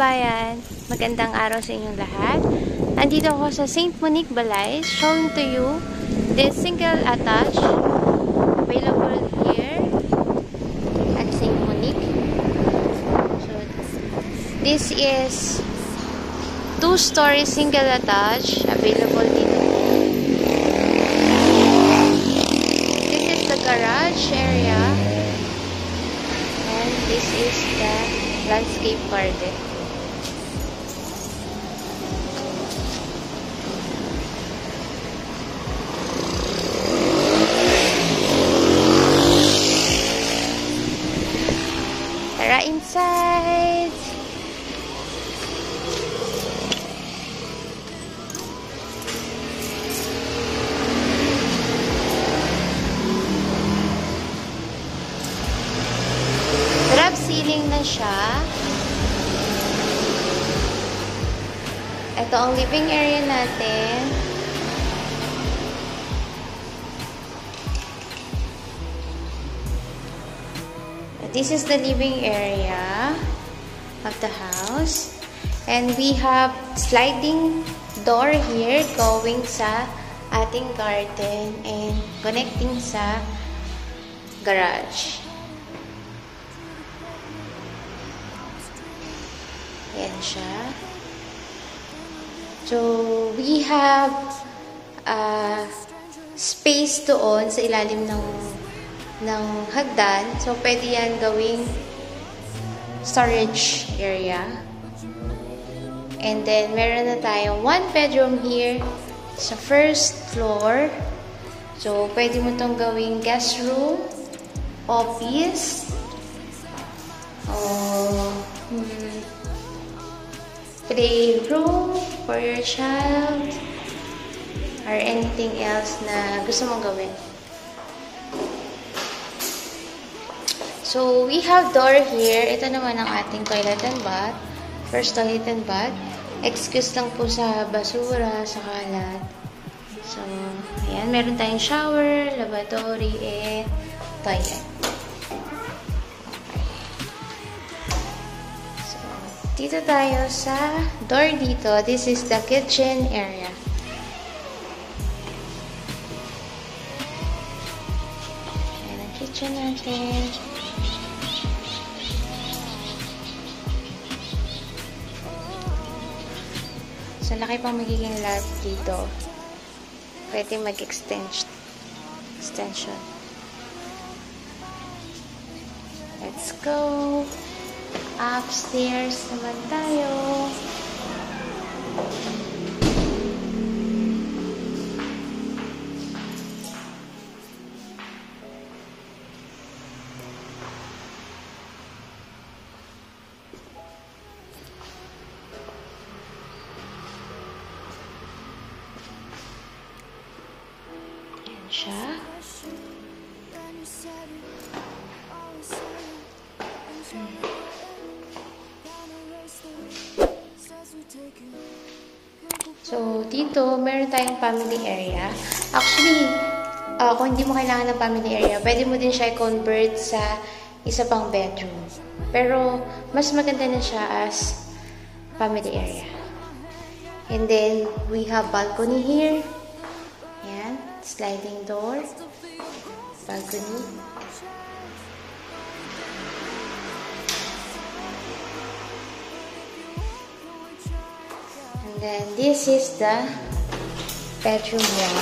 kabayan, magandang araw sa inyong lahat. Andito ako sa St. Monique Balay, showing to you this single attach available here at St. Monique. So this is 2-story single attach available dito. This is the garage area and this is the landscape garden. Tara inside! Drop ceiling na siya. Ito ang living area natin. This is the living area of the house. And we have sliding door here going sa ating garden and connecting sa garage. Ayan siya. So, we have space doon sa ilalim ng hagdan. So, pwede yan gawing storage area. And then, meron na tayong 1 bedroom here sa first floor. So, pwede mo itong gawing guest room, office, playroom for your child, or anything else na gusto mong gawin. So, we have door here. Ito naman ang ating toilet and bath. First toilet and bath. Excuse lang po sa basura, sa kalat. So, ayan. Meron tayong shower, lavatory, and toilet. Okay. So, Dito tayo sa door dito. This is the kitchen area. Ayan ang kitchen natin. So, laki pang magiging lot dito. Pwede mag-extension. Let's go. Upstairs naman tayo. Ayan siya. So, dito, meron tayong family area. Actually, kung hindi mo kailangan ng family area, pwede mo din siya i-convert sa isa pang bedroom. Pero, mas maganda na siya as family area. And then, we have balcony here. Ayan, sliding door. Balcony. Then, this is the bedroom wall.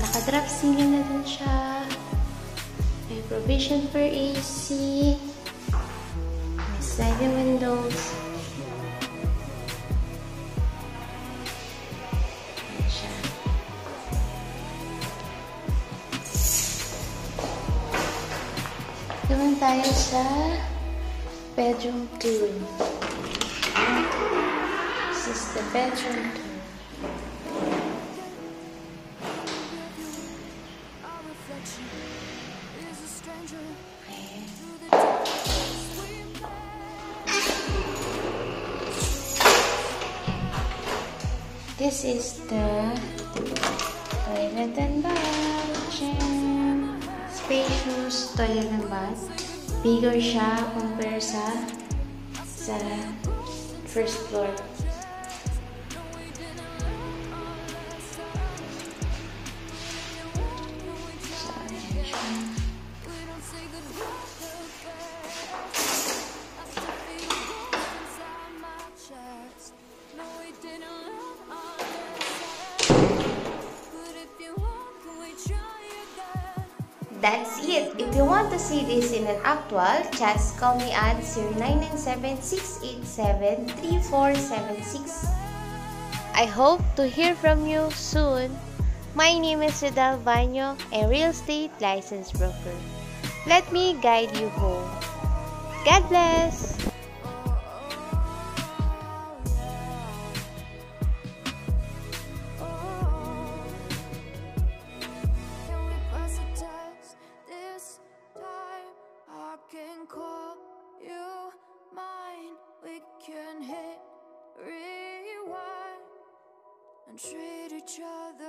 Naka-drop ceiling na din siya. May provision for AC. May sliding windows. Ayan siya. Naman tayo sa bedroom 2. This is the bedroom 2. Okay. This is the toilet and bath. Spacious toilet and bath. Bigger siya compare sa first floor. So, ayan siya. That's it. If you want to see this in an actual, just call me at 0997-687-3476. I hope to hear from you soon. My name is Ridal Baño, a real estate license broker. Let me guide you home. God bless! Treat each other